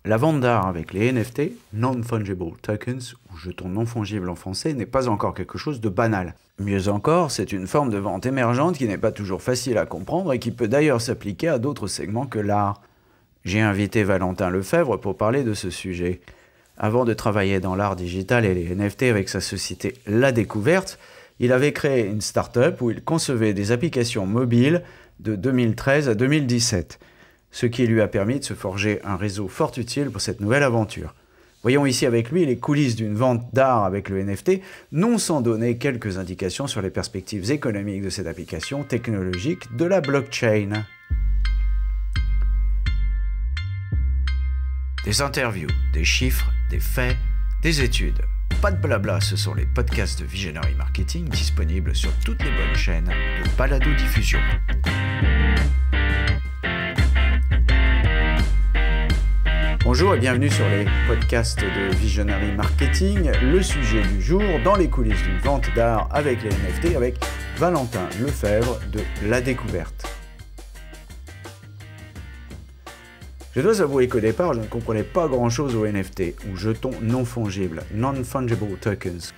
La vente d'art avec les NFT, Non-Fungible Tokens, ou jetons non fongibles en français, n'est pas encore quelque chose de banal. Mieux encore, c'est une forme de vente émergente qui n'est pas toujours facile à comprendre et qui peut d'ailleurs s'appliquer à d'autres segments que l'art. J'ai invité Valentin Lefebvre pour parler de ce sujet. Avant de travailler dans l'art digital et les NFT avec sa société La Découverte, il avait créé une start-up où il concevait des applications mobiles de 2013 à 2017. Ce qui lui a permis de se forger un réseau fort utile pour cette nouvelle aventure. Voyons ici avec lui les coulisses d'une vente d'art avec le NFT, non sans donner quelques indications sur les perspectives économiques de cette application technologique de la blockchain. Des interviews, des chiffres, des faits, des études. Pas de blabla, ce sont les podcasts de Visionary Marketing disponibles sur toutes les bonnes chaînes de balado-diffusion. Bonjour et bienvenue sur les podcasts de Visionary Marketing. Le sujet du jour, dans les coulisses d'une vente d'art avec les NFT, avec Valentin Lefebvre de La Découverte. Je dois avouer qu'au départ, je ne comprenais pas grand-chose aux NFT, ou jetons non fongibles, Non-Fungible Tokens.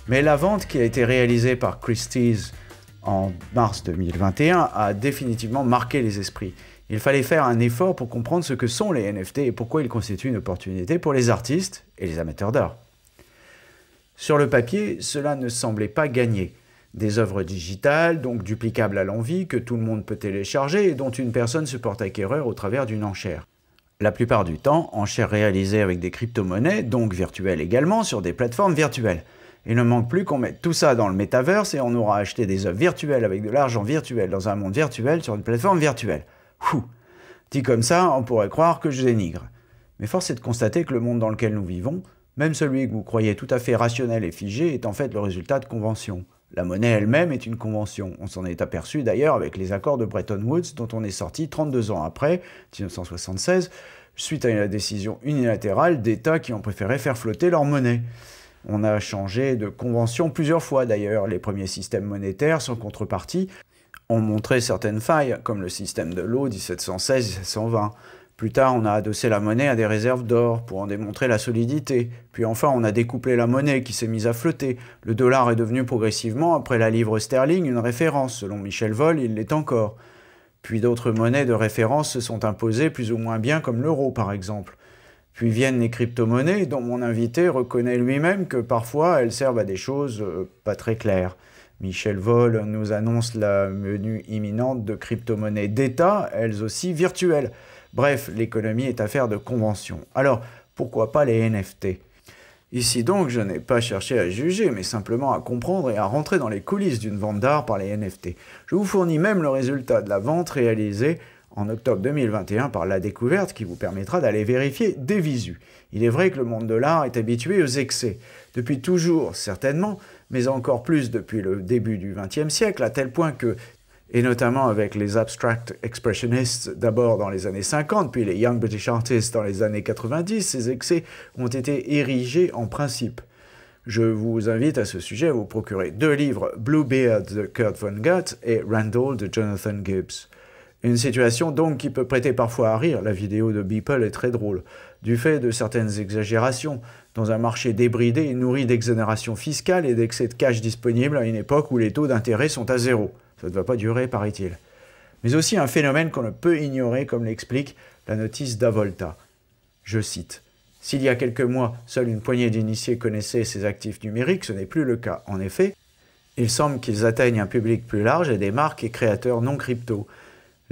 Mais la vente qui a été réalisée par Christie's en mars 2021 a définitivement marqué les esprits. Il fallait faire un effort pour comprendre ce que sont les NFT et pourquoi ils constituent une opportunité pour les artistes et les amateurs d'art. Sur le papier, cela ne semblait pas gagné. Des œuvres digitales, donc duplicables à l'envi, que tout le monde peut télécharger et dont une personne se porte acquéreur au travers d'une enchère. La plupart du temps, enchères réalisées avec des crypto-monnaies, donc virtuelles également, sur des plateformes virtuelles. Il ne manque plus qu'on mette tout ça dans le metaverse et on aura acheté des œuvres virtuelles avec de l'argent virtuel dans un monde virtuel sur une plateforme virtuelle. Dit comme ça, on pourrait croire que je dénigre. Mais force est de constater que le monde dans lequel nous vivons, même celui que vous croyez tout à fait rationnel et figé, est en fait le résultat de conventions. La monnaie elle-même est une convention. On s'en est aperçu d'ailleurs avec les accords de Bretton Woods dont on est sorti 32 ans après, 1976, suite à la décision unilatérale d'États qui ont préféré faire flotter leur monnaie. On a changé de convention plusieurs fois d'ailleurs. Les premiers systèmes monétaires sans contrepartie ont montré certaines failles, comme le système de l'eau 1716-1720. Plus tard, on a adossé la monnaie à des réserves d'or pour en démontrer la solidité. Puis enfin, on a découplé la monnaie qui s'est mise à flotter. Le dollar est devenu progressivement, après la livre sterling, une référence. Selon Michel Vol, il l'est encore. Puis d'autres monnaies de référence se sont imposées plus ou moins bien, comme l'euro par exemple. Puis viennent les crypto-monnaies, dont mon invité reconnaît lui-même que parfois elles servent à des choses pas très claires. Michel Vol nous annonce la venue imminente de crypto-monnaies d'État, elles aussi virtuelles. Bref, l'économie est affaire de conventions. Alors, pourquoi pas les NFT ? Ici donc, je n'ai pas cherché à juger, mais simplement à comprendre et à rentrer dans les coulisses d'une vente d'art par les NFT. Je vous fournis même le résultat de la vente réalisée en octobre 2021 par La Découverte qui vous permettra d'aller vérifier des visus. Il est vrai que le monde de l'art est habitué aux excès. Depuis toujours, certainement, mais encore plus depuis le début du XXe siècle, à tel point que, et notamment avec les abstract expressionists d'abord dans les années 50, puis les Young British Artists dans les années 90, ces excès ont été érigés en principe. Je vous invite à ce sujet à vous procurer 2 livres, Bluebeard de Kurt Vonnegut et Randall de Jonathan Gibbs. Une situation donc qui peut prêter parfois à rire, la vidéo de Beeple est très drôle, du fait de certaines exagérations, dans un marché débridé et nourri d'exonérations fiscales et d'excès de cash disponibles à une époque où les taux d'intérêt sont à zéro. Ça ne va pas durer, paraît-il. Mais aussi un phénomène qu'on ne peut ignorer, comme l'explique la notice d'Avolta. Je cite. « S'il y a quelques mois, seule une poignée d'initiés connaissaient ces actifs numériques, ce n'est plus le cas. En effet, il semble qu'ils atteignent un public plus large et des marques et créateurs non crypto.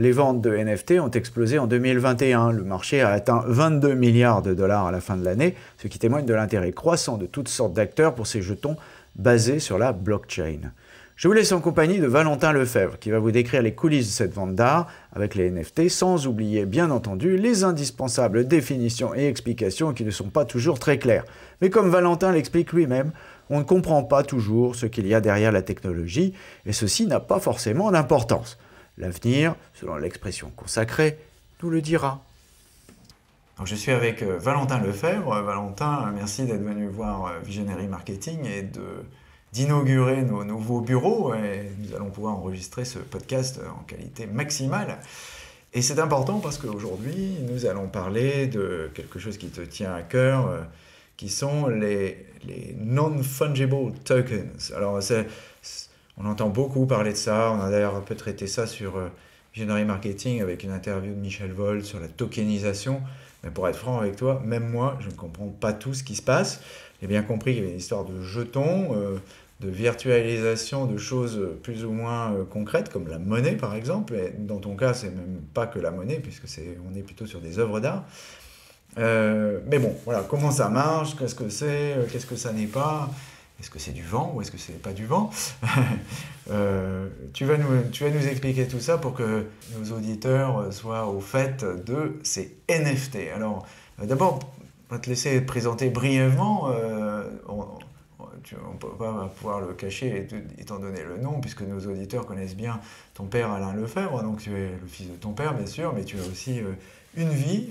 Les ventes de NFT ont explosé en 2021. Le marché a atteint 22 milliards de dollars à la fin de l'année, ce qui témoigne de l'intérêt croissant de toutes sortes d'acteurs pour ces jetons basés sur la blockchain. Je vous laisse en compagnie de Valentin Lefebvre, qui va vous décrire les coulisses de cette vente d'art avec les NFT, sans oublier, bien entendu, les indispensables définitions et explications qui ne sont pas toujours très claires. Mais comme Valentin l'explique lui-même, on ne comprend pas toujours ce qu'il y a derrière la technologie, et ceci n'a pas forcément d'importance. L'avenir, selon l'expression consacrée, nous le dira. Donc je suis avec Valentin Lefebvre. Valentin, merci d'être venu voir Visionary Marketing et d'inaugurer nos nouveaux bureaux. Et nous allons pouvoir enregistrer ce podcast en qualité maximale. Et c'est important parce qu'aujourd'hui, nous allons parler de quelque chose qui te tient à cœur, qui sont les non-fungible tokens. Alors, on entend beaucoup parler de ça, on a d'ailleurs un peu traité ça sur Visionary Marketing avec une interview de Michel Vol sur la tokenisation. Mais pour être franc avec toi, même moi, je ne comprends pas tout ce qui se passe. J'ai bien compris qu'il y avait une histoire de jetons, de virtualisation de choses plus ou moins concrètes, comme la monnaie par exemple. Et dans ton cas, c'est même pas que la monnaie, puisque on est plutôt sur des œuvres d'art. Mais bon, voilà, comment ça marche, qu'est-ce que c'est, qu'est-ce que ça n'est pas, est-ce que c'est du vent ou est-ce que c'est pas du vent? Tu vas nous expliquer tout ça pour que nos auditeurs soient au fait de ces NFT. Alors, d'abord, on va te laisser te présenter brièvement. On ne peut pas pouvoir le cacher étant donné le nom, puisque nos auditeurs connaissent bien ton père Alain Lefebvre, donc tu es le fils de ton père bien sûr, mais tu as aussi une vie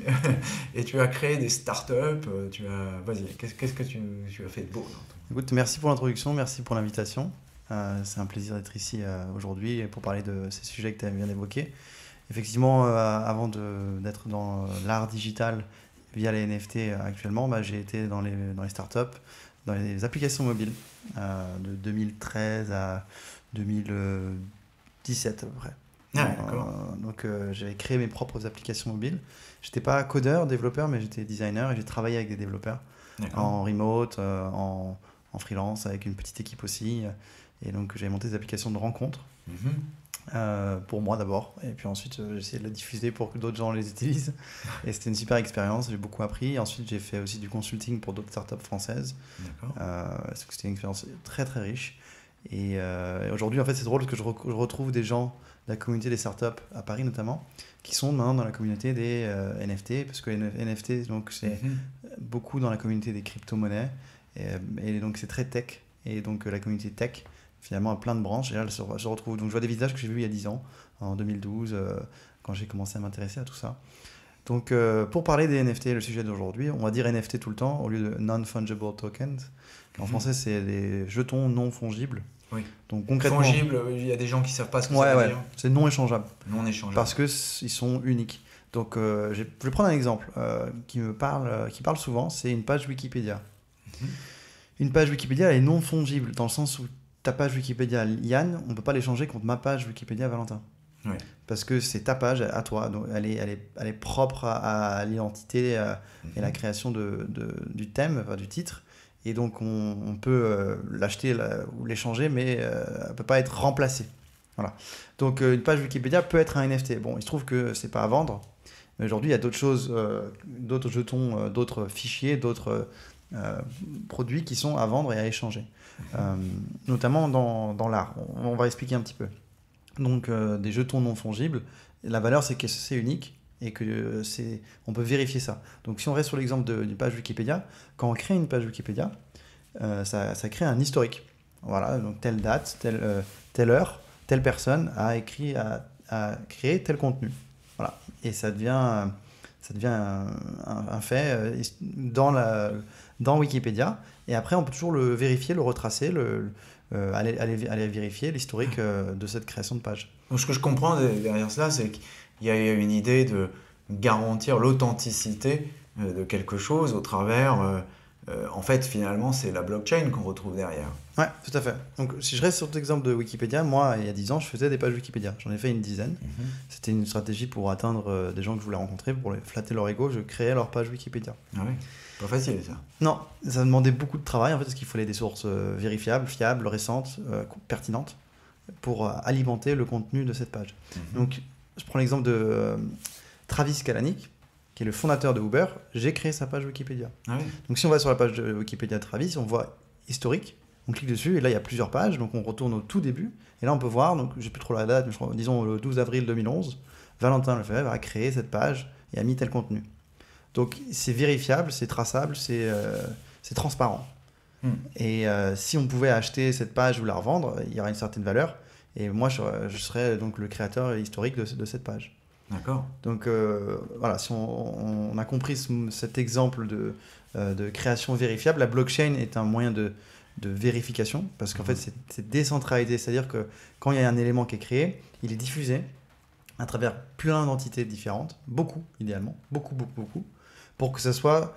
et tu as créé des startups. Vas-y, qu'est-ce que tu as fait de beau Écoute, merci pour l'introduction, merci pour l'invitation. C'est un plaisir d'être ici aujourd'hui pour parler de ces sujets que tu as bien évoqués. Effectivement, avant d'être dans l'art digital via les NFT actuellement, j'ai été dans les startups, dans les applications mobiles de 2013 à 2017 à peu près. Donc j'avais créé mes propres applications mobiles. J'étais pas codeur, développeur, mais j'étais designer et j'ai travaillé avec des développeurs en remote, en freelance, avec une petite équipe aussi. Et donc j'ai monté des applications de rencontres pour moi d'abord. Et puis ensuite j'ai essayé de la diffuser pour que d'autres gens les utilisent. Et c'était une super expérience, j'ai beaucoup appris. Et ensuite j'ai fait aussi du consulting pour d'autres startups françaises. C'était une expérience très très riche. Et aujourd'hui en fait c'est drôle parce que je retrouve des gens de la communauté des startups à Paris notamment, qui sont maintenant dans la communauté des NFT, parce que NFT, donc c'est beaucoup dans la communauté des crypto-monnaies, et donc c'est très tech, et donc la communauté tech, finalement, a plein de branches, et là, je retrouve, donc je vois des visages que j'ai vus il y a 10 ans, en 2012, quand j'ai commencé à m'intéresser à tout ça. Donc, pour parler des NFT, le sujet d'aujourd'hui, on va dire NFT tout le temps, au lieu de non-fungible tokens. En français, c'est des jetons non fongibles. Oui. Donc concrètement, fongible, il y a des gens qui ne savent pas ce que ça veut dire. C'est non échangeable. Non échangeable. Parce qu'ils sont uniques. Donc je vais prendre un exemple qui parle souvent, c'est une page Wikipédia. Une page Wikipédia, elle est non fongible, dans le sens où ta page Wikipédia Yann, on ne peut pas l'échanger contre ma page Wikipédia Valentin. Oui. Parce que c'est ta page à toi, donc elle est propre à l'identité et la création du thème, enfin, du titre. Et donc, on peut l'acheter ou l'échanger, mais elle ne peut pas être remplacée. Voilà. Donc, une page Wikipédia peut être un NFT. Bon, il se trouve que ce n'est pas à vendre. Mais aujourd'hui, il y a d'autres choses, d'autres jetons, d'autres fichiers, d'autres produits qui sont à vendre et à échanger. Notamment dans l'art. On va expliquer un petit peu. Donc, des jetons non fongibles. La valeur, c'est que c'est unique. Et que on peut vérifier ça. Donc si on reste sur l'exemple d'une page Wikipédia, quand on crée une page Wikipédia, ça crée un historique. Voilà, donc telle date, telle heure, telle personne a créé tel contenu. Voilà, et ça devient un fait dans Wikipédia. Et après, on peut toujours le vérifier, le retracer, aller vérifier l'historique de cette création de page. Donc ce que je comprends derrière cela, c'est qu'il y a une idée de garantir l'authenticité de quelque chose au travers... en fait, finalement, c'est la blockchain qu'on retrouve derrière. Ouais, tout à fait. Donc, si je reste sur l'exemple de Wikipédia, moi, il y a 10 ans, je faisais des pages Wikipédia. J'en ai fait une dizaine. C'était une stratégie pour atteindre des gens que je voulais rencontrer, pour les flatter leur ego. Je créais leur page Wikipédia. Ah oui, pas facile ça. Non, ça demandait beaucoup de travail, en fait, parce qu'il fallait des sources vérifiables, fiables, récentes, pertinentes, pour alimenter le contenu de cette page. Donc, je prends l'exemple de Travis Kalanick, qui est le fondateur de Uber. J'ai créé sa page Wikipédia. Ah oui. Donc, si on va sur la page de Wikipédia de Travis, on voit historique. On clique dessus et là, il y a plusieurs pages. Donc, on retourne au tout début. Et là, on peut voir, donc j'ai plus trop la date, mais je crois, disons le 12 avril 2011, Valentin Lefebvre a créé cette page et a mis tel contenu. Donc, c'est vérifiable, c'est traçable, c'est transparent. Et si on pouvait acheter cette page ou la revendre, il y aurait une certaine valeur. Et moi, je serais donc le créateur historique de cette page. D'accord. Donc voilà, si on a compris cet exemple de création vérifiable, la blockchain est un moyen de vérification, parce qu'en fait c'est décentralisé, c'est-à-dire que quand il y a un élément qui est créé, il est diffusé à travers plein d'entités différentes, beaucoup, idéalement, beaucoup, pour que ça soit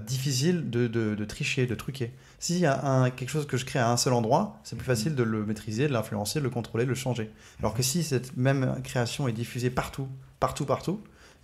difficile de tricher, de truquer. S'il y a quelque chose que je crée à un seul endroit, c'est plus facile de le maîtriser, de l'influencer, de le contrôler, de le changer. Alors que si cette même création est diffusée partout,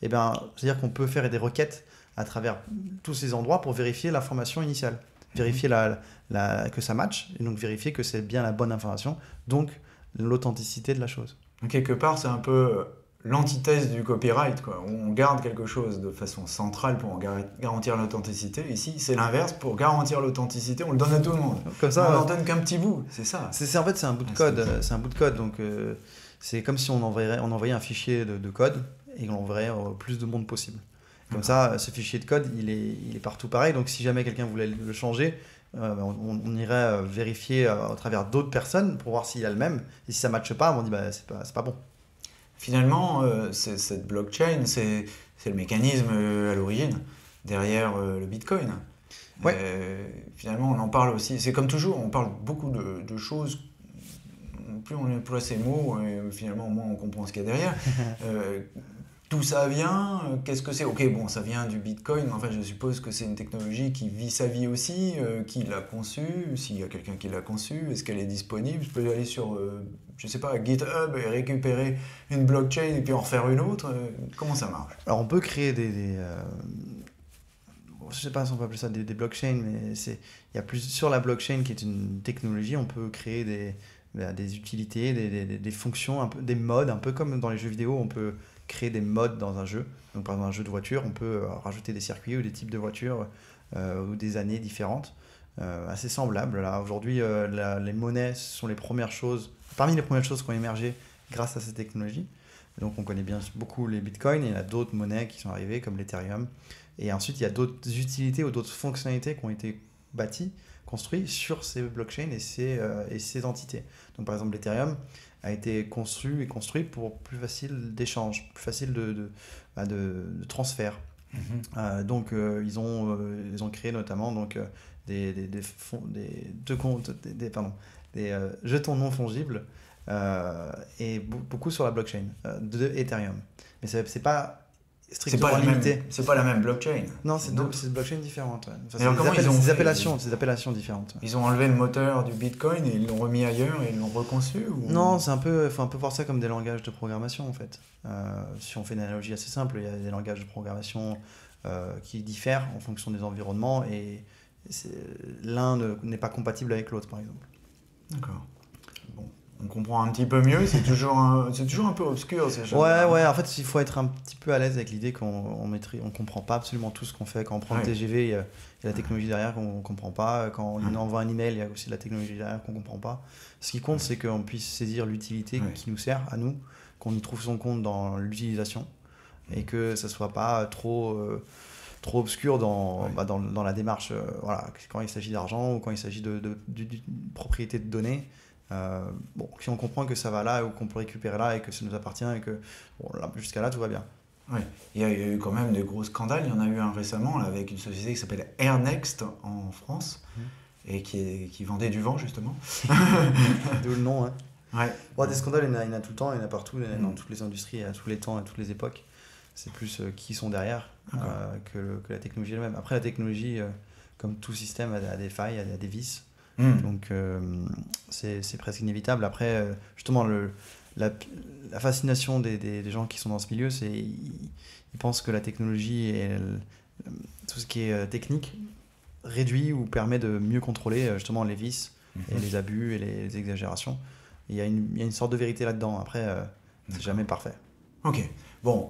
eh ben, c'est-à-dire qu'on peut faire des requêtes à travers tous ces endroits pour vérifier l'information initiale, vérifier que ça match, et donc vérifier que c'est bien la bonne information, donc l'authenticité de la chose. Quelque part, c'est un peu l'antithèse du copyright, quoi. On garde quelque chose de façon centrale pour en garantir l'authenticité. Ici, c'est l'inverse. Pour garantir l'authenticité, on le donne à tout le monde. Comme ça, on n'en donne qu'un petit bout, c'est ça. En fait, c'est un bout de code. C'est un bout de code. Donc, c'est comme si on envoyait un fichier de code et on l'enverrait au plus de monde possible. Comme ça, ce fichier de code, il est partout pareil. Donc, si jamais quelqu'un voulait le changer, on irait vérifier à travers d'autres personnes pour voir s'il a le même. Et si ça ne matche pas, on dit c'est pas bon. Finalement, cette blockchain, c'est le mécanisme à l'origine derrière le Bitcoin. Ouais. Finalement, on en parle aussi. C'est comme toujours, on parle beaucoup de choses. Plus on emploie ces mots, finalement, moins on comprend ce qu'il y a derrière. D'où ça vient? Qu'est-ce que c'est? Ok, bon, ça vient du Bitcoin, mais en fait, je suppose que c'est une technologie qui vit sa vie aussi. Qui l'a conçue? S'il y a quelqu'un qui l'a conçue, est-ce qu'elle est disponible? Je peux aller sur, je sais pas, GitHub et récupérer une blockchain et puis en refaire une autre. Comment ça marche? Alors, on peut créer je sais pas si on peut appeler ça des blockchains, mais il y a plus sur la blockchain qui est une technologie, on peut créer des utilités, des fonctions, un peu, des modes, un peu comme dans les jeux vidéo, on peut créer des modes dans un jeu. Donc par exemple un jeu de voiture, on peut rajouter des circuits ou des types de voitures ou des années différentes, assez semblables. Là, aujourd'hui, les monnaies sont les premières choses, parmi les premières choses qui ont émergé grâce à cette technologie. Donc on connaît bien beaucoup les bitcoins et il y a d'autres monnaies qui sont arrivées comme l'Ethereum. Et ensuite, il y a d'autres utilités ou d'autres fonctionnalités qui ont été construites sur ces blockchains et ces entités. Donc par exemple, l'Ethereum a été conçu et construit pour plus facile d'échange, plus facile de transfert. Donc ils ont créé notamment des jetons non fongibles et beaucoup sur la blockchain de Ethereum. Mais c'est pas strictement limité. C'est pas la même blockchain. Non, c'est des blockchains différentes. Ouais. Enfin, c'est des appellations différentes. Ils ont enlevé le moteur du Bitcoin et ils l'ont remis ailleurs et ils l'ont reconçu ou... Non, faut un peu voir ça comme des langages de programmation en fait. Si on fait une analogie assez simple, il y a des langages de programmation qui diffèrent en fonction des environnements et l'un n'est pas compatible avec l'autre par exemple. D'accord. Bon. On comprend un petit peu mieux, c'est toujours un peu obscur ces choses-là. Ouais, en fait il faut être un petit peu à l'aise avec l'idée qu'on comprend pas absolument tout ce qu'on fait. Quand on prend le TGV, il y a la technologie derrière qu'on comprend pas. Quand on envoie un email, il y a aussi la technologie derrière qu'on comprend pas. Ce qui compte, c'est qu'on puisse saisir l'utilité qui nous sert à nous, qu'on y trouve son compte dans l'utilisation et que ça soit pas trop obscur dans la démarche. Quand il s'agit d'argent ou quand il s'agit de propriété de données. Si on comprend que ça va là ou qu'on peut récupérer là et que ça nous appartient et que jusqu'à là tout va bien. Ouais. Il y a eu quand même des gros scandales. Il y en a eu un récemment là, avec une société qui s'appelle Airnext en France et qui vendait du vent justement. D'où le nom. Hein. Ouais. Des scandales, il y en a tout le temps, il y en a partout, dans toutes les industries, à tous les temps, à toutes les époques. C'est plus qui sont derrière que la technologie elle-même. Après la technologie, comme tout système, a des failles, a des vices. Donc c'est presque inévitable. Après, justement, la fascination des gens qui sont dans ce milieu, c'est ils pensent que la technologie et tout ce qui est technique réduit ou permet de mieux contrôler justement les vices et les abus et les exagérations. Il y a une sorte de vérité là-dedans. Après, c'est jamais parfait. Ok. Bon,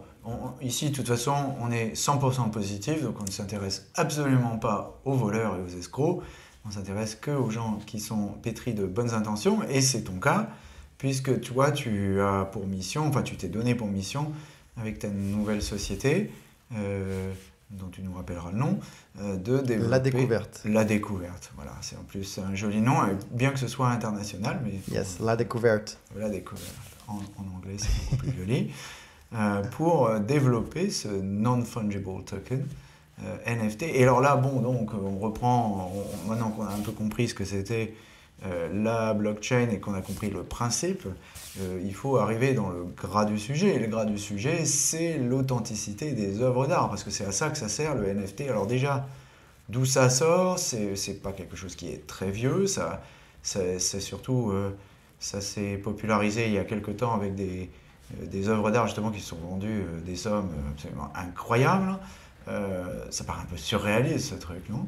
ici, de toute façon, on est 100% positif, donc on ne s'intéresse absolument pas aux voleurs et aux escrocs. On s'intéresse qu'aux gens qui sont pétris de bonnes intentions, et c'est ton cas, puisque toi, tu as pour mission, enfin tu t'es donné pour mission, avec ta nouvelle société, dont tu nous rappelleras le nom, de développer... La Découverte. La Découverte, voilà, c'est en plus un joli nom, bien que ce soit international, mais... Yes, La Découverte. La Découverte, en anglais c'est beaucoup plus joli, pour développer ce non-fungible token, NFT. Et alors là, bon, donc on reprend, maintenant qu'on a un peu compris ce que c'était, la blockchain et qu'on a compris le principe, il faut arriver dans le gras du sujet. Et le gras du sujet, c'est l'authenticité des œuvres d'art, parce que c'est à ça que ça sert le NFT. Alors déjà, d'où ça sort, c'est pas quelque chose qui est très vieux, c'est surtout, ça s'est popularisé il y a quelque temps avec des œuvres d'art justement qui se sont vendues des sommes absolument incroyables. Ça paraît un peu surréaliste ce truc, non?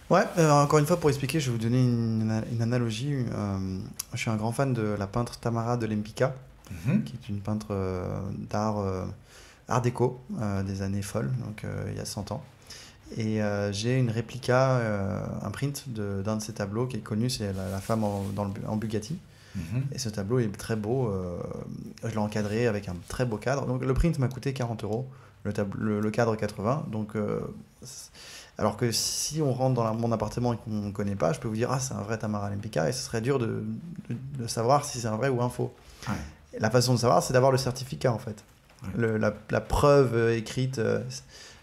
Ouais, encore une fois, pour expliquer, je vais vous donner une analogie. Je suis un grand fan de la peintre Tamara de Lempicka, qui est une peintre d'art art déco des années folles, donc il y a 100 ans. Et j'ai une réplica, un print d'un de ses tableaux qui est connu, c'est la femme en Bugatti. Et ce tableau est très beau, je l'ai encadré avec un très beau cadre. Donc le print m'a coûté 40 €, le cadre 80. Donc, alors que si on rentre dans mon appartement et qu'on ne connaît pas, je peux vous dire c'est un vrai Tamara Lempicka, et ce serait dur de savoir si c'est un vrai ou un faux. Ouais. La façon de savoir, c'est d'avoir le certificat en fait. Ouais. La preuve écrite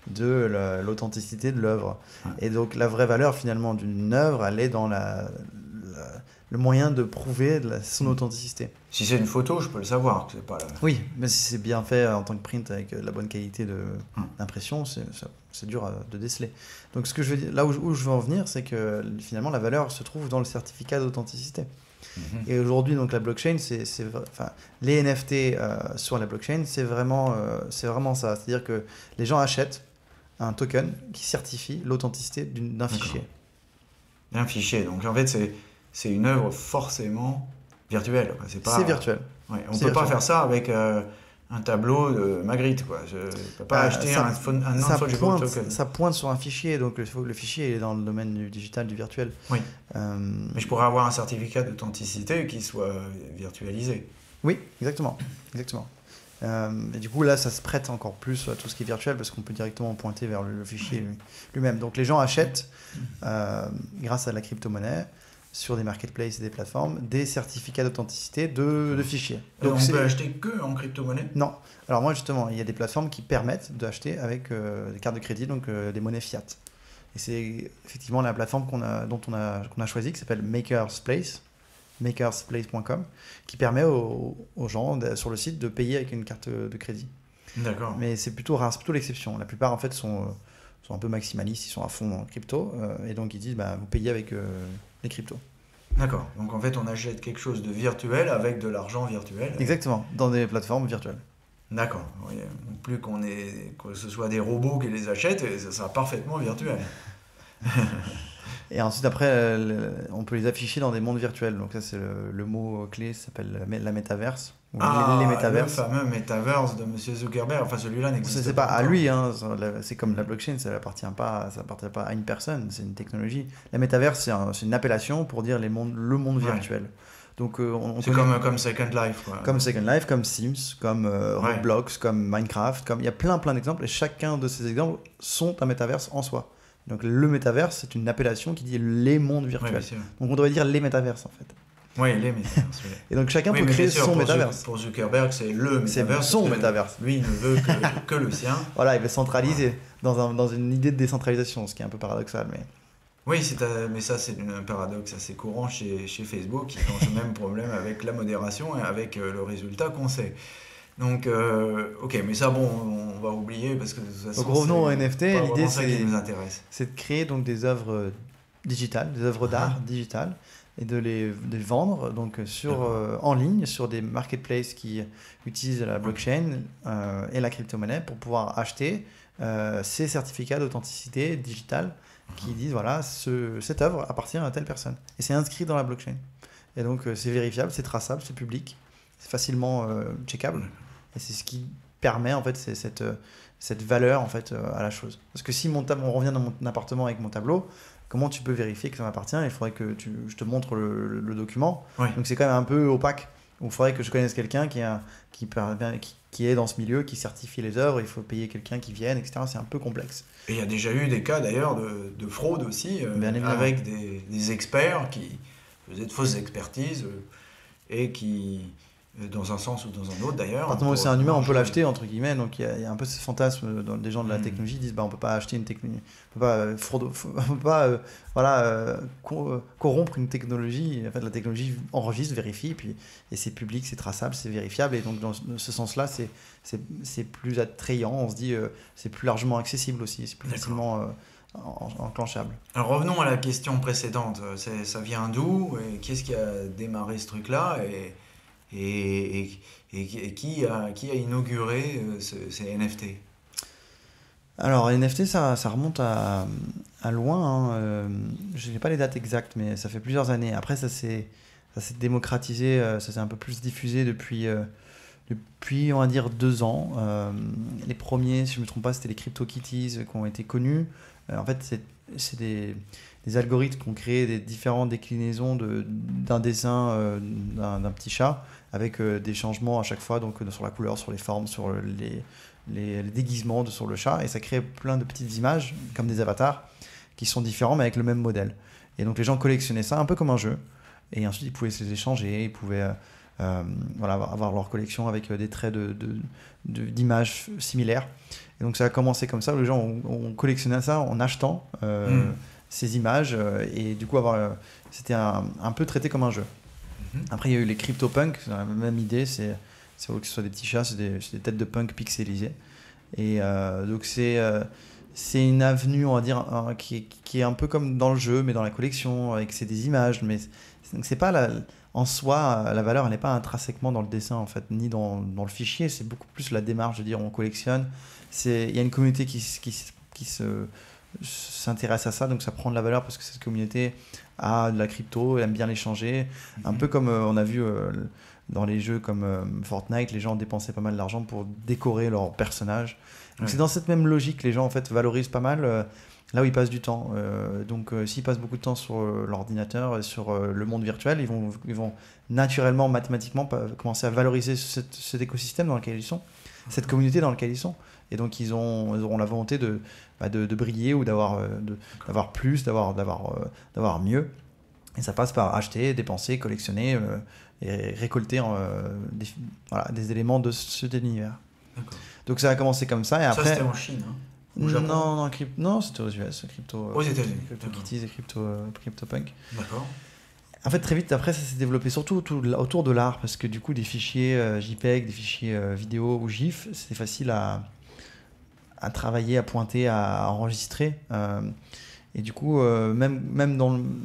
de l'authenticité de l'œuvre. Ouais. Et donc la vraie valeur finalement d'une œuvre, elle est dans le moyen de prouver son authenticité. Si c'est une photo, je peux le savoir. C'est pas Oui, mais si c'est bien fait en tant que print avec la bonne qualité d'impression, c'est dur de déceler. Donc ce que je veux dire, là où je veux en venir, c'est que finalement la valeur se trouve dans le certificat d'authenticité. Et aujourd'hui, donc la blockchain, les NFT sur la blockchain, c'est vraiment ça. C'est-à-dire que les gens achètent un token qui certifie l'authenticité d'un fichier. Un fichier. Donc en fait, c'est une œuvre forcément virtuelle. C'est virtuel. Ouais, on ne peut pas faire ça avec un tableau de Magritte. Je ne peux pas acheter un non-fungible token. Ça pointe sur un fichier, donc le fichier est dans le domaine du digital, du virtuel. Oui. Mais je pourrais avoir un certificat d'authenticité qui soit virtualisé. Oui, exactement. Et du coup, là, ça se prête encore plus à tout ce qui est virtuel parce qu'on peut directement pointer vers le fichier lui-même. Donc les gens achètent, grâce à la crypto-monnaie, sur des marketplaces et des plateformes, des certificats d'authenticité de fichiers. Donc on peut acheter que en crypto-monnaie? Non. Alors moi justement, il y a des plateformes qui permettent d'acheter avec des cartes de crédit, donc des monnaies fiat. Et c'est effectivement la plateforme qu'on a choisie, qui s'appelle Makerspace, makerspace.com, qui permet aux gens sur le site de payer avec une carte de crédit. D'accord. Mais c'est plutôt rare, c'est plutôt l'exception. La plupart en fait sont un peu maximalistes, ils sont à fond en crypto, et donc ils disent vous payez avec les cryptos. D'accord, donc en fait on achète quelque chose de virtuel avec de l'argent virtuel. Exactement, dans des plateformes virtuelles. D'accord, oui. Plus que ce soit des robots qui les achètent, ça sera parfaitement virtuel. Et ensuite après, on peut les afficher dans des mondes virtuels, donc ça c'est le mot clé, ça s'appelle la métaverse. Les métaverses. Le fameux métaverse de M. Zuckerberg, enfin celui-là n'existe pas. C'est pas à lui, hein, c'est comme la blockchain, ça n'appartient pas à une personne, c'est une technologie. La métaverse, c'est une appellation pour dire le monde virtuel. Donc, c'est comme Second Life. Quoi. Comme Second Life, comme Sims, comme Roblox, comme Minecraft, il y a plein d'exemples, et chacun de ces exemples sont un métaverse en soi. Donc le métaverse, c'est une appellation qui dit les mondes virtuels. Donc on devrait dire les métaverses en fait. Oui, les métaverses. Oui. Et donc chacun peut créer son métaverse. Pour Zuckerberg, c'est le métaverse. C'est son métaverse. Lui, il ne veut que le sien. Voilà, il veut centraliser dans une idée de décentralisation, ce qui est un peu paradoxal. Mais... Oui, mais ça, c'est un paradoxe assez courant chez Facebook. Ils ont ce même problème avec la modération et avec le résultat qu'on sait. Donc, ok, mais ça, on va oublier parce que de toute façon, donc revenons au NFT. L'idée, c'est de créer donc des œuvres digitales, des œuvres d'art digitales, et de les vendre donc en ligne sur des marketplaces qui utilisent la blockchain et la crypto-monnaie pour pouvoir acheter ces certificats d'authenticité digitale qui disent voilà, cette œuvre appartient à telle personne. Et c'est inscrit dans la blockchain. Et donc, c'est vérifiable, c'est traçable, c'est public, c'est facilement checkable. Et c'est ce qui permet en fait cette valeur en fait à la chose. Parce que si on revient dans mon appartement avec mon tableau, comment tu peux vérifier que ça m'appartient? Il faudrait que je te montre le document. Oui. Donc c'est quand même un peu opaque. Il faudrait que je connaisse quelqu'un qui est dans ce milieu, qui certifie les œuvres. Il faut payer quelqu'un qui vienne, etc. C'est un peu complexe. Et il y a déjà eu des cas d'ailleurs de fraude aussi, avec des experts qui faisaient de fausses expertises et qui dans un sens ou dans un autre d'ailleurs. À partir du moment où c'est un humain, on peut l'acheter, entre guillemets. Donc il y a un peu ce fantasme dans des gens de la technologie, ils disent on peut pas acheter une technologie, on peut pas, on peut pas corrompre une technologie. En fait, la technologie enregistre, vérifie, et c'est public, c'est traçable, c'est vérifiable. Et donc dans ce sens-là, c'est plus attrayant. On se dit c'est plus largement accessible aussi, c'est plus facilement enclenchable. Alors revenons à la question précédente. Ça vient d'où et qu'est-ce qui a démarré ce truc-là et qui a inauguré ces NFT? Alors, NFT, ça remonte à loin. Je n'ai pas les dates exactes, mais ça fait plusieurs années. Après, ça s'est démocratisé, ça s'est un peu plus diffusé depuis, on va dire, 2 ans. Les premiers, si je ne me trompe pas, c'était les CryptoKitties qui ont été connus. En fait, c'est des algorithmes qui ont créé des différentes déclinaisons d'un dessin d'un petit chat avec des changements à chaque fois, donc sur la couleur, sur les formes, sur les déguisements sur le chat, et ça crée plein de petites images comme des avatars qui sont différents mais avec le même modèle. Et donc les gens collectionnaient ça un peu comme un jeu, et ensuite ils pouvaient se les échanger, ils pouvaient avoir leur collection avec des traits d'images similaires. Et donc ça a commencé comme ça, les gens ont collectionné ça en achetant ces images, et du coup c'était un peu traité comme un jeu. Après, il y a eu les CryptoPunks, c'est la même idée, c'est que ce soit des petits chats, c'est des têtes de punk pixelisées. Et donc, c'est une avenue, on va dire, qui est un peu comme dans le jeu, mais dans la collection, avec des images. Mais c'est pas en soi, la valeur, elle n'est pas intrinsèquement dans le dessin, en fait, ni dans le fichier. C'est beaucoup plus la démarche de dire on collectionne. Il y a une communauté qui s'intéresse à ça, donc ça prend de la valeur parce que cette communauté a de la crypto, elle aime bien l'échanger, un peu comme on a vu dans les jeux comme Fortnite, les gens dépensaient pas mal d'argent pour décorer leurs personnages. Donc c'est dans cette même logique que les gens en fait valorisent pas mal là où ils passent du temps. Donc s'ils passent beaucoup de temps sur l'ordinateur, sur le monde virtuel, ils vont naturellement, mathématiquement commencer à valoriser cet écosystème dans lequel ils sont, cette communauté dans laquelle ils sont. Et donc ils auront la volonté de briller ou d'avoir plus, d'avoir mieux. Et ça passe par acheter, dépenser, collectionner et récolter des éléments de cet univers. D'accord. Donc ça a commencé comme ça. Et après, ça c'était en Chine, hein, au Japon. Non, c'était aux US, aux États-Unis. CryptoKitties et CryptoPunk. D'accord. En fait, très vite après, ça s'est développé surtout autour de l'art, parce que du coup, des fichiers JPEG, des fichiers vidéo ou GIF, c'est facile à travailler, à pointer, à enregistrer. Et du coup, même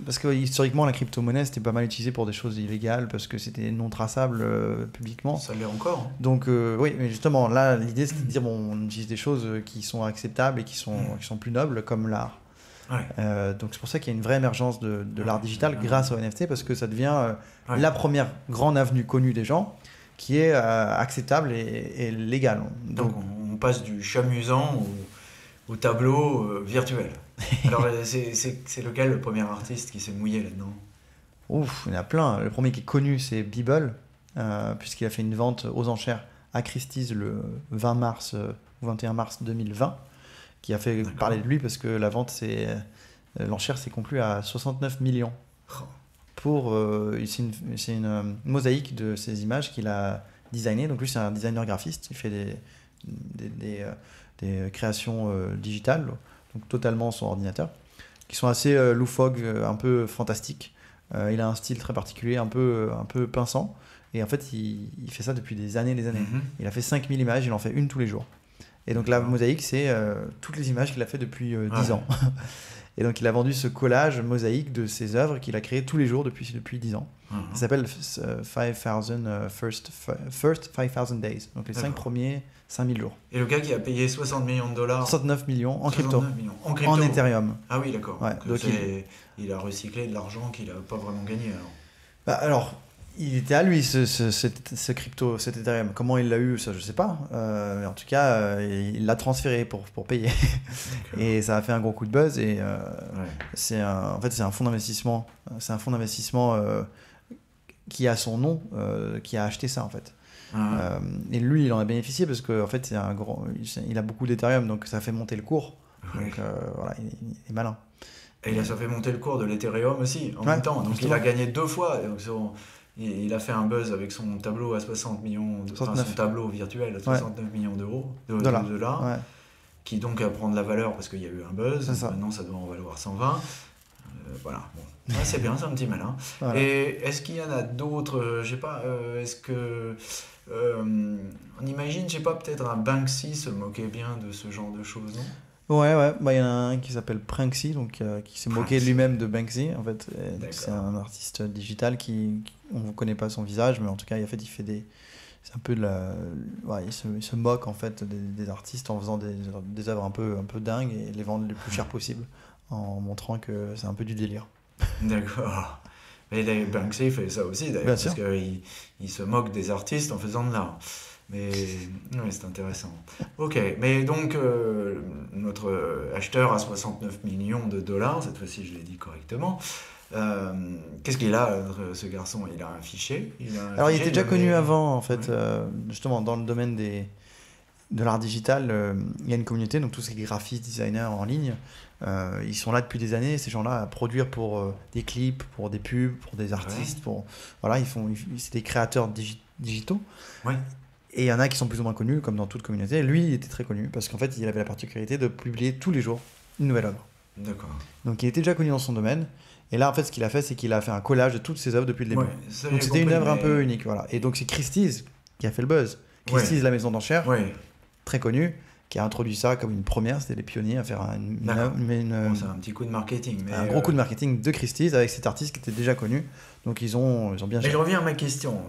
parce que historiquement, la crypto-monnaie, c'était pas mal utilisé pour des choses illégales, parce que c'était non traçable publiquement. Ça l'est encore. Hein. Donc, oui, mais justement, là, l'idée, c'est de dire, on utilise des choses qui sont acceptables et qui sont plus nobles, comme l'art. Ouais. Donc, c'est pour ça qu'il y a une vraie émergence de l'art digital grâce au NFT, parce que ça devient la première grande avenue connue des gens, qui est acceptable et légale. Donc on passe du chamusant au tableau virtuel. Alors c'est lequel le premier artiste qui s'est mouillé là-dedans? Ouf, il y en a plein. Le premier qui est connu, c'est Beeple, puisqu'il a fait une vente aux enchères à Christie's le 20 mars ou 21 mars 2020, qui a fait parler de lui parce que la vente, l'enchère s'est conclue à 69 millions. C'est une mosaïque de ces images qu'il a designées. Donc lui, c'est un designer graphiste. Il fait des créations digitales, donc totalement sur ordinateur, qui sont assez loufoques, un peu fantastiques. Il a un style très particulier, un peu pinçant. Et en fait, il fait ça depuis des années et des années. Il a fait 5000 images, il en fait une tous les jours. Et donc la mosaïque, c'est toutes les images qu'il a fait depuis 10 ans. Et donc il a vendu ce collage mosaïque de ses œuvres qu'il a créé tous les jours depuis 10 ans. Ça s'appelle 5000 First 5000 Days. Donc les 5 premiers 5000 jours. Et le gars qui a payé 60 millions de dollars 69 millions en crypto. En Ethereum. Ah oui, d'accord. Ouais, donc il a recyclé de l'argent qu'il n'a pas vraiment gagné alors. Alors, il était à lui ce crypto, cet Ethereum. Comment il l'a eu, ça je sais pas. Mais en tout cas, il l'a transféré pour payer. Et ça a fait un gros coup de buzz. Et en fait, c'est un fonds d'investissement. C'est un fonds d'investissement qui a son nom, qui a acheté ça en fait. Et lui, il en a bénéficié parce que en fait, il a beaucoup d'Ethereum, donc ça fait monter le cours. Donc voilà, il est malin. Et ça fait monter le cours de l'Ethereum aussi en même temps. Donc il a gagné 2 fois. Donc il a fait un buzz avec son tableau à 60 millions, son tableau virtuel à 69 millions d'euros, de dollars, ouais. Qui donc prend de la valeur parce qu'il y a eu un buzz. Ça. Maintenant, ça doit en valoir 120. Voilà, bon. Ouais, c'est bien, c'est un petit malin. Voilà. Et est-ce qu'il y en a d'autres, je sais pas, est-ce que... on imagine, je sais pas, peut-être un Banksy se moquait bien de ce genre de choses, non? Ouais, bah, il y en a un qui s'appelle Pranksy, donc qui s'est moqué lui-même de Banksy, en fait. C'est un artiste digital on ne connaît pas son visage, mais en tout cas, il fait des... C'est un peu de la... Ouais, il se moque, en fait, des artistes en faisant des œuvres un peu dingues et les vendre le plus cher possible, en montrant que c'est un peu du délire. D'accord. Mais Banksy fait ça aussi, d'ailleurs, parce qu'il se moque des artistes en faisant de l'art. Mais ouais, c'est intéressant. Ok, mais donc notre acheteur a 69 millions de dollars, cette fois-ci je l'ai dit correctement. Qu'est-ce qu'il a, ce garçon? Il a un fichier. Alors il était déjà connu avant, en fait, justement dans le domaine de l'art digital. Il y a une communauté, donc tous ces graphistes, designers en ligne, ils sont là depuis des années, ces gens-là, à produire pour des clips, pour des pubs, pour des artistes, voilà, c'est des créateurs digitaux. Ouais. Et il y en a qui sont plus ou moins connus, comme dans toute communauté. Lui, il était très connu, parce qu'en fait, il avait la particularité de publier tous les jours une nouvelle œuvre. D'accord. Donc, il était déjà connu dans son domaine. Et là, en fait, ce qu'il a fait, c'est qu'il a fait un collage de toutes ses œuvres depuis le début. Ouais, donc, c'était une œuvre un peu unique. Voilà. Et donc, c'est Christie's qui a fait le buzz. Christie's, la maison d'enchères, très connue, qui a introduit ça comme une première. C'était les pionniers à faire c'est un petit coup de marketing. Mais un gros coup de marketing de Christie's avec cet artiste qui était déjà connu. Donc, ils ont bien... Mais je reviens à ma question.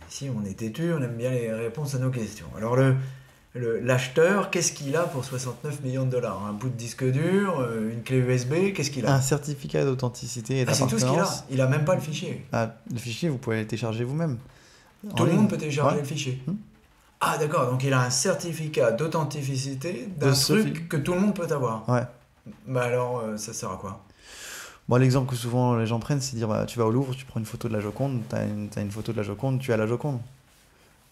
Ici, on est têtu, on aime bien les réponses à nos questions. Alors, l'acheteur, qu'est-ce qu'il a pour 69 millions de dollars? Un bout de disque dur, une clé USB, qu'est-ce qu'il a? Un certificat d'authenticité et d'appartenance. C'est tout ce qu'il a. Il a même pas le fichier. Le fichier, vous pouvez le télécharger vous-même. Tout le monde peut télécharger le fichier. Ah d'accord, donc il a un certificat d'authenticité d'un truc que tout le monde peut avoir. Ouais. Bah alors, ça sert à quoi? Bon, l'exemple que souvent les gens prennent, c'est de dire tu vas au Louvre, tu prends une photo de la Joconde, t'as une photo de la Joconde, tu as la Joconde.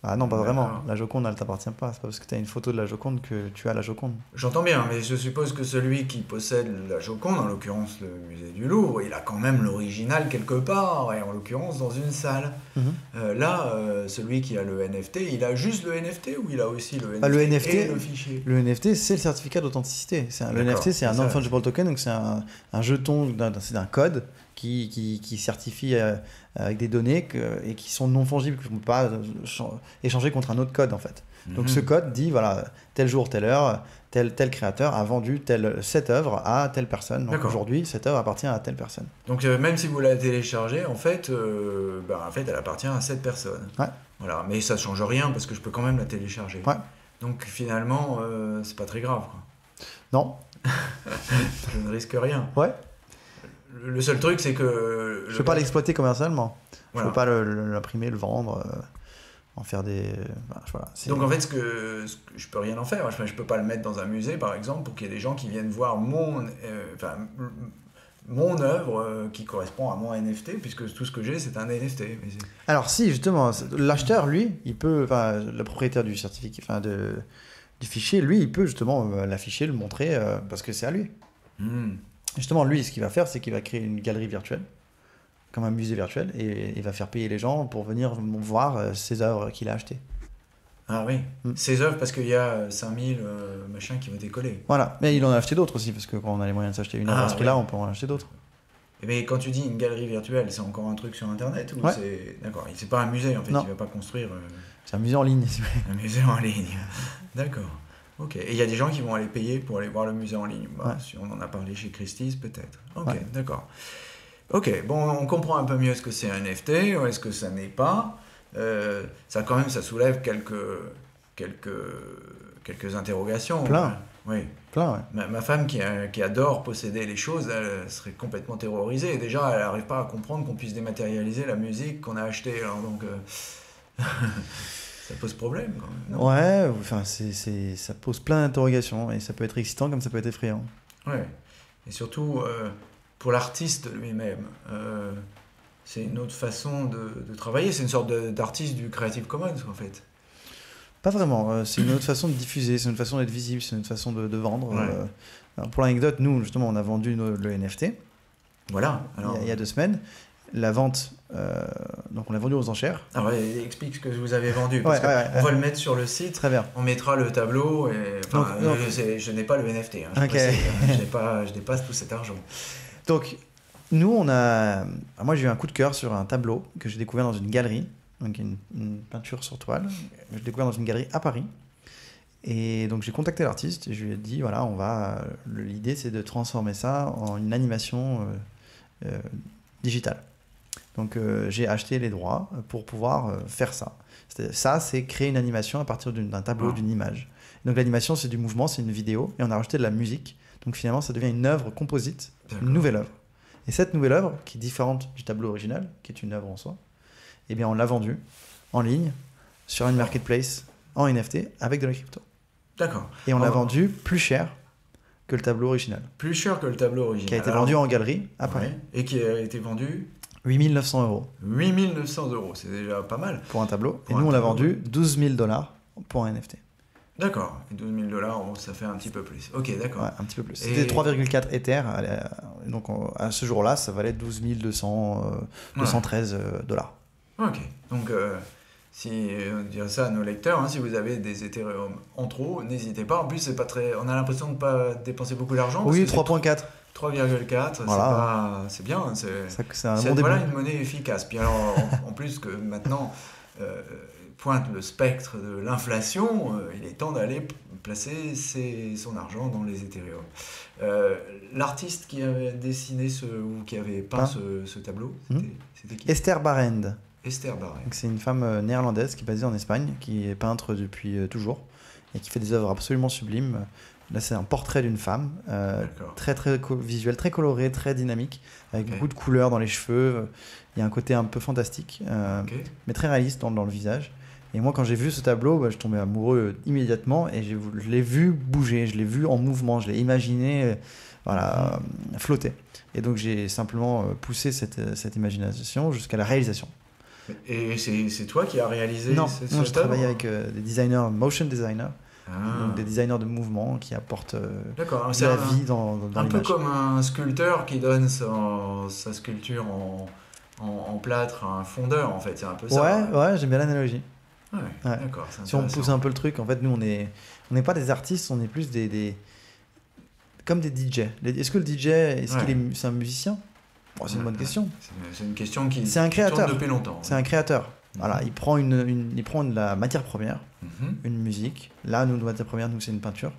Ah non, pas vraiment. La Joconde, elle t'appartient pas. C'est pas parce que tu as une photo de la Joconde que tu as la Joconde. J'entends bien, mais je suppose que celui qui possède la Joconde, en l'occurrence le musée du Louvre, il a quand même l'original quelque part, et en l'occurrence dans une salle. Celui qui a le NFT, il a juste le NFT ou il a aussi le NFT, et le fichier? Le NFT, c'est le certificat d'authenticité. Le NFT, c'est un non-fungible token, donc c'est un jeton, c'est un code qui certifie avec des données et qui sont non fongibles, que je ne peux pas échanger contre un autre code en fait. Donc ce code dit voilà, tel jour, telle heure, tel créateur a vendu cette œuvre à telle personne. Donc aujourd'hui, cette œuvre appartient à telle personne. Donc même si vous la téléchargez, en fait, elle appartient à cette personne. Ouais. Voilà, mais ça ne change rien parce que je peux quand même la télécharger. Ouais. Donc finalement, c'est pas très grave, quoi. Non. Je ne risque rien. Ouais. Le seul truc, c'est que... Je ne peux pas l'exploiter commercialement. Voilà. Je ne peux pas l'imprimer, le vendre, en faire des... Voilà, donc en fait, je peux rien en faire. Je ne peux pas le mettre dans un musée, par exemple, pour qu'il y ait des gens qui viennent voir mon œuvre qui correspond à mon NFT, puisque tout ce que j'ai, c'est un NFT. Alors si, justement, l'acheteur, lui, il peut... le propriétaire du certificat, du fichier, lui, il peut justement l'afficher, le montrer, parce que c'est à lui. Justement, lui, ce qu'il va faire, c'est qu'il va créer une galerie virtuelle, comme un musée virtuel, et il va faire payer les gens pour venir voir ses œuvres qu'il a achetées. Ah oui, ses œuvres, parce qu'il y a 5000 machins qui vont décoller. Voilà, mais il en a acheté d'autres aussi, parce que quand on a les moyens de s'acheter une œuvre à ce prix-là, on peut en acheter d'autres. Mais quand tu dis une galerie virtuelle, c'est encore un truc sur Internet ou c'est... D'accord, c'est pas un musée en fait, il ne va pas construire... C'est un musée en ligne. Un musée en ligne, d'accord. Ok, et il y a des gens qui vont aller payer pour aller voir le musée en ligne. Si on en a parlé chez Christie's, peut-être. Ok, d'accord. Ok, bon, on comprend un peu mieux ce que c'est un NFT, ou est-ce que ça n'est pas. Ça soulève quelques interrogations. Plein. Oui. Plein, ouais. Ma femme qui adore posséder les choses, elle serait complètement terrorisée. Et déjà, elle n'arrive pas à comprendre qu'on puisse dématérialiser la musique qu'on a achetée. Alors donc... Ça pose problème quand même, non? Ouais, enfin, ça pose plein d'interrogations et ça peut être excitant comme ça peut être effrayant. Ouais, et surtout pour l'artiste lui-même, c'est une autre façon de travailler, c'est une sorte d'artiste du Creative Commons en fait. Pas vraiment, c'est une autre façon de diffuser, c'est une façon d'être visible, c'est une façon de vendre. Ouais. Pour l'anecdote, nous justement on a vendu le NFT. Voilà. Il y a 2 semaines. la vente, donc on l'a vendu aux enchères. Alors, explique ce que vous avez vendu, parce qu'on va le mettre sur le site. Très bien. On mettra le tableau. Je n'ai pas le NFT. Hein, je n'ai pas tout cet argent. Donc, moi, j'ai eu un coup de cœur sur un tableau que j'ai découvert dans une galerie, donc une peinture sur toile. J'ai découvert dans une galerie à Paris. Et donc, j'ai contacté l'artiste et je lui ai dit, voilà, l'idée, c'est de transformer ça en une animation digitale. Donc, j'ai acheté les droits pour pouvoir faire ça. Ça, c'est créer une animation à partir d'un tableau, d'une image. Donc, l'animation, c'est du mouvement, c'est une vidéo, et on a rajouté de la musique. Donc, finalement, ça devient une œuvre composite, une nouvelle œuvre. Et cette nouvelle œuvre, qui est différente du tableau original, qui est une œuvre en soi, eh bien, on l'a vendue en ligne, sur une marketplace, en NFT, avec de la crypto. D'accord. Et on l'a vendu plus cher que le tableau original. Plus cher que le tableau original. Qui a été vendu en galerie à Paris. Et qui a été vendu 8 900 €. 8 900 €, c'est déjà pas mal. Pour un tableau. Et nous, on l'a vendu 12 000 $ pour un NFT. D'accord. 12 000 $, ça fait un petit peu plus. Ok, d'accord. Ouais, un petit peu plus. C'était 3,4 Ether. Donc, à ce jour-là, ça valait 12 213 $. Ok. Donc, si on dirait ça à nos lecteurs, hein, si vous avez des Ethereum en trop, n'hésitez pas. En plus, c'est pas très. On a l'impression de ne pas dépenser beaucoup d'argent. Oui, 3,4. 3,4, voilà. C'est bien. C'est un bon début. Voilà une monnaie efficace. Puis alors, en plus que maintenant pointe le spectre de l'inflation, il est temps d'aller placer son argent dans les Ethereum. L'artiste qui avait dessiné ou qui avait peint ce tableau, c'était qui? Esther Barend. Esther Barend. C'est une femme néerlandaise qui est basée en Espagne, qui est peintre depuis toujours et qui fait des œuvres absolument sublimes. Là, c'est un portrait d'une femme, très visuel, très coloré, très dynamique, avec beaucoup de couleurs dans les cheveux. Il y a un côté un peu fantastique, mais très réaliste dans le visage. Et moi, quand j'ai vu ce tableau, je tombais amoureux immédiatement et je l'ai vu bouger, je l'ai vu en mouvement, je l'ai imaginé flotter. Et donc, j'ai simplement poussé cette imagination jusqu'à la réalisation. Et c'est toi qui as réalisé cette je travaille avec des designers, motion designers. Donc des designers de mouvement qui apportent la vie dans l'image. Un peu comme un sculpteur qui donne sa sculpture en plâtre à un fondeur, en fait, c'est un peu ça. Ouais, j'aime bien l'analogie. Ouais. D'accord. Si on pousse un peu le truc, en fait, nous, on n'est pas des artistes, on est plus comme des DJ. Est-ce que le DJ, c'est un musicien? C'est une bonne question. C'est une question qui tourne depuis longtemps. C'est un créateur. Voilà, il prend de la matière première, une musique. Là, notre matière première, c'est une peinture.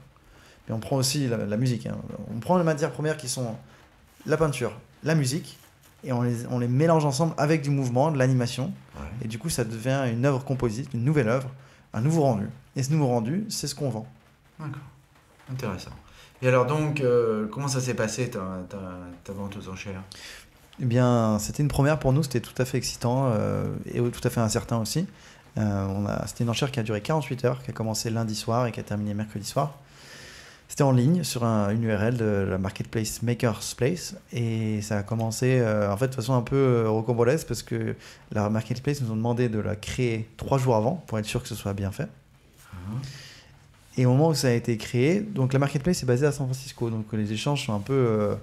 Mais on prend aussi la musique. Hein. On prend les matières premières qui sont la peinture, la musique, et on les mélange ensemble avec du mouvement, de l'animation. Ouais. Et du coup, ça devient une œuvre composite, une nouvelle œuvre, un nouveau rendu. Et ce nouveau rendu, c'est ce qu'on vend. D'accord. Intéressant. Et alors donc, comment ça s'est passé ta vente aux enchères? Eh bien, c'était une première pour nous, c'était tout à fait excitant et tout à fait incertain aussi. C'était une enchère qui a duré 48 heures, qui a commencé lundi soir et qui a terminé mercredi soir. C'était en ligne sur une URL de la marketplace Maker's Place et ça a commencé en fait de façon un peu rocambolesque parce que la marketplace nous a demandé de la créer 3 jours avant pour être sûr que ce soit bien fait. Et au moment où ça a été créé, donc la marketplace est basée à San Francisco, donc les échanges sont un peu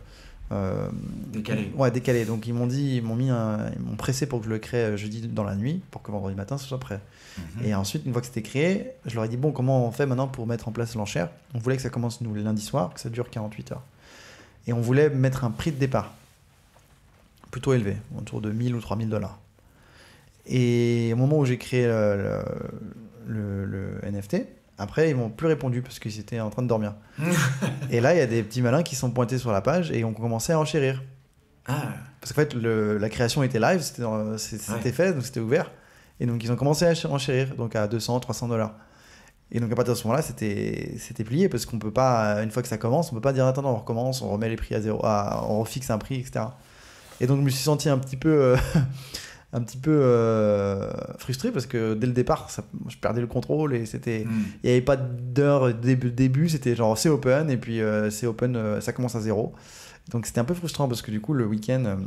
décalés. Ouais, décalés. Donc ils m'ont pressé pour que je le crée jeudi dans la nuit pour que vendredi matin ce soit prêt. Et ensuite, une fois que c'était créé, je leur ai dit bon, comment on fait maintenant pour mettre en place l'enchère? On voulait que ça commence nous le lundi soir, que ça dure 48 heures. Et on voulait mettre un prix de départ plutôt élevé, autour de 1 000 ou 3 000 $. Et au moment où j'ai créé le NFT, après, ils m'ont plus répondu parce qu'ils étaient en train de dormir. Et là, il y a des petits malins qui sont pointés sur la page et ont commencé à enchérir. Parce qu'en fait, la création était live, c'était fait, donc c'était ouvert. Et donc, ils ont commencé à enchérir, donc à 200, 300 $. Et donc, à partir de ce moment-là, c'était plié parce qu'on peut pas, une fois que ça commence, on peut pas dire attends, on recommence, on remet les prix à zéro, on refixe un prix, etc. Et donc, je me suis senti un petit peu frustré parce que dès le départ je perdais le contrôle et il n'y avait pas d'heure début, c'était genre c'est open et puis c'est open, ça commence à 0, donc c'était un peu frustrant parce que du coup le week-end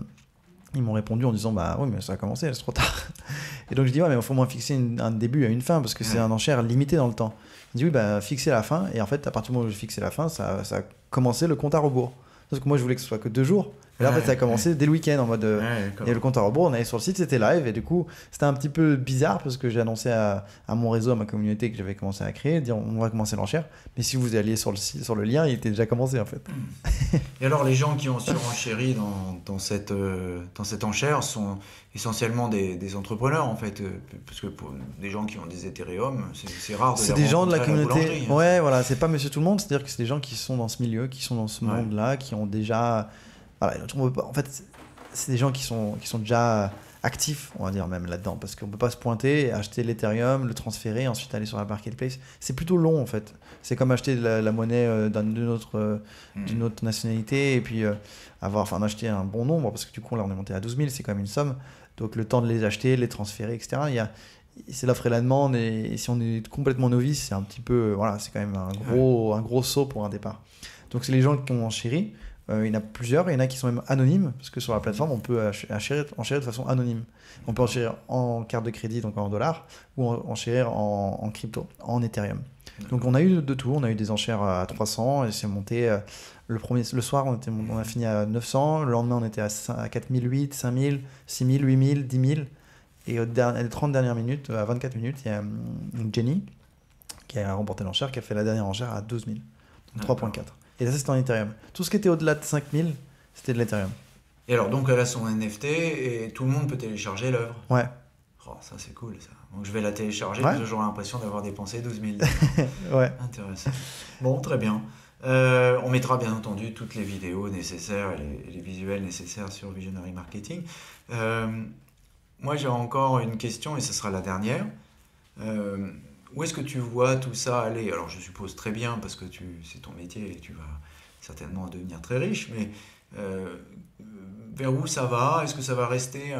ils m'ont répondu en disant bah oui mais ça a commencé, c'est trop tard. Et donc je dis ouais mais il faut moins fixer un début à une fin parce que c'est un enchère limité dans le temps. Il dit oui bah fixer la fin, et en fait à partir du moment où j'ai fixé la fin ça a commencé le compte à rebours. Parce que moi je voulais que ce soit que 2 jours Et là, en fait, ça a commencé dès le week-end en mode. Et le compte à rebours, on allait sur le site, c'était live. Et du coup, c'était un petit peu bizarre parce que j'ai annoncé à mon réseau, à ma communauté que j'avais commencé à créer, dire on va commencer l'enchère. Mais si vous alliez sur le lien, il était déjà commencé en fait. Et alors, les gens qui ont surenchéri dans cette enchère sont essentiellement des entrepreneurs en fait. Parce que pour des gens qui ont des Ethereum, c'est rare de les rencontrer. C'est des gens de la communauté. Ouais, hein. voilà, c'est pas monsieur tout le monde, c'est-à-dire que c'est des gens qui sont dans ce milieu, qui sont dans ce monde-là, qui ont déjà. Voilà, en fait, c'est des gens qui sont déjà actifs, on va dire même là-dedans, parce qu'on peut pas se pointer, acheter l'Ethereum, le transférer, ensuite aller sur la marketplace. C'est plutôt long en fait. C'est comme acheter la monnaie d'une autre nationalité et puis en acheter un bon nombre, parce que du coup là on est monté à 12 000, c'est quand même une somme. Donc le temps de les acheter, les transférer, etc. C'est l'offre et la demande, et si on est complètement novice, c'est un petit peu, voilà, c'est quand même un gros saut pour un départ. Donc c'est les gens qui ont enchéri. Il y en a plusieurs, il y en a qui sont même anonymes, parce que sur la plateforme, on peut enchérir de façon anonyme. On peut enchérir en carte de crédit, donc en dollars, ou enchérir en crypto, en Ethereum. Donc on a eu de tout, on a eu des enchères à 300, et c'est monté, le soir, on a fini à 900, le lendemain on était à 4008, 5000, 6000, 8000, 10 000, et aux 30 dernières minutes, à 24 minutes, il y a Jenny, qui a remporté l'enchère, qui a fait la dernière enchère à 12 000, donc 3.4. Et ça, c'était en Ethereum. Tout ce qui était au-delà de 5000, c'était de l'Ethereum. Et alors, donc, elle a son NFT et tout le monde peut télécharger l'œuvre. Ouais. Oh, ça, c'est cool, ça. Donc, je vais la télécharger parce que j'aurai l'impression d'avoir dépensé 12 000. Ouais. Intéressant. Bon, très bien. On mettra, bien entendu, toutes les vidéos nécessaires et les visuels nécessaires sur Visionary Marketing. Moi, j'ai encore une question et ce sera la dernière. Où est-ce que tu vois tout ça aller? Alors, je suppose très bien, parce que c'est ton métier et tu vas certainement devenir très riche, mais vers où ça va? Est-ce que ça va rester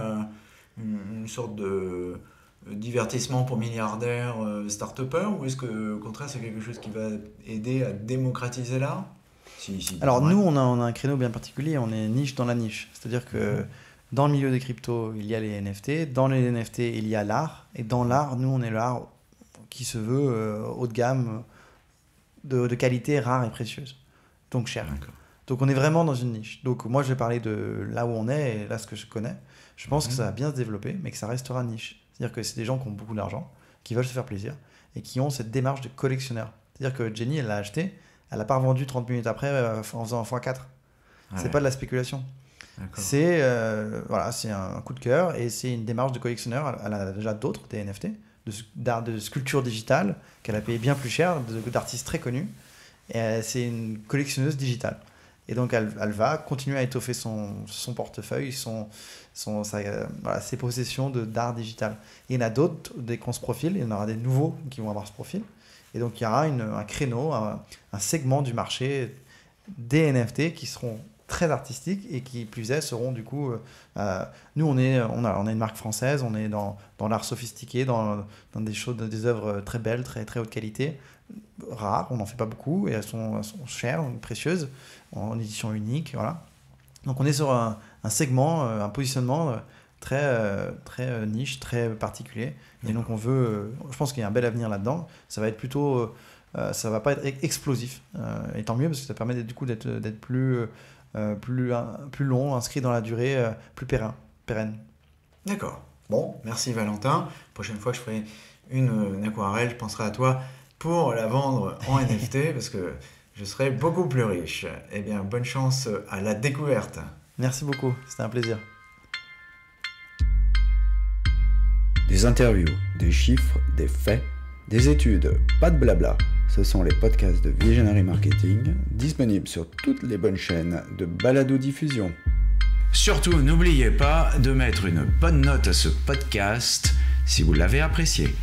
une sorte de divertissement pour milliardaires start-upers, ou est-ce que, au contraire, c'est quelque chose qui va aider à démocratiser l'art? Alors, nous, on a un créneau bien particulier, on est niche dans la niche. C'est-à-dire que dans le milieu des cryptos, il y a les NFT, dans les NFT, il y a l'art, et dans l'art, nous, on est l'art qui se veut haut de gamme, de qualité rare et précieuse, donc cher. Donc on est vraiment dans une niche. Donc moi je vais parler de là où on est et là ce que je connais. Je pense que ça va bien se développer, mais que ça restera niche. C'est-à-dire que c'est des gens qui ont beaucoup d'argent, qui veulent se faire plaisir et qui ont cette démarche de collectionneur. C'est-à-dire que Jenny, elle l'a acheté, elle n'a pas revendu 30 minutes après en faisant un x4. C'est pas de la spéculation. C'est c'est un coup de cœur et c'est une démarche de collectionneur. Elle a déjà d'autres, des NFT, de sculpture digitale qu'elle a payé bien plus cher, d'artistes très connus, et c'est une collectionneuse digitale, et donc elle va continuer à étoffer son portefeuille, ses possessions d'art digital. Et il y en a d'autres dès qu'on se profile, il y en aura des nouveaux qui vont avoir ce profil, et donc il y aura un créneau, un segment du marché des NFT qui seront très artistiques et qui plus est seront du coup nous on a une marque française, on est dans l'art sophistiqué, dans des œuvres très belles, très très haute qualité, rares, on n'en fait pas beaucoup et elles sont chères, précieuses, en édition unique, voilà. Donc on est sur un segment, un positionnement très niche, très particulier, et donc on veut, je pense qu'il y a un bel avenir là-dedans. Ça va être plutôt ça va pas être explosif, et tant mieux, parce que ça permet du coup d'être plus long, inscrit dans la durée, plus pérenne. D'accord. Bon, merci Valentin. Prochaine fois que je ferai une aquarelle, je penserai à toi pour la vendre en NFT, parce que je serai beaucoup plus riche. Eh bien, bonne chance à la découverte. Merci beaucoup, c'était un plaisir. Des interviews, des chiffres, des faits, des études, pas de blabla. Ce sont les podcasts de Visionary Marketing, disponibles sur toutes les bonnes chaînes de balado-diffusion. Surtout, n'oubliez pas de mettre une bonne note à ce podcast si vous l'avez apprécié.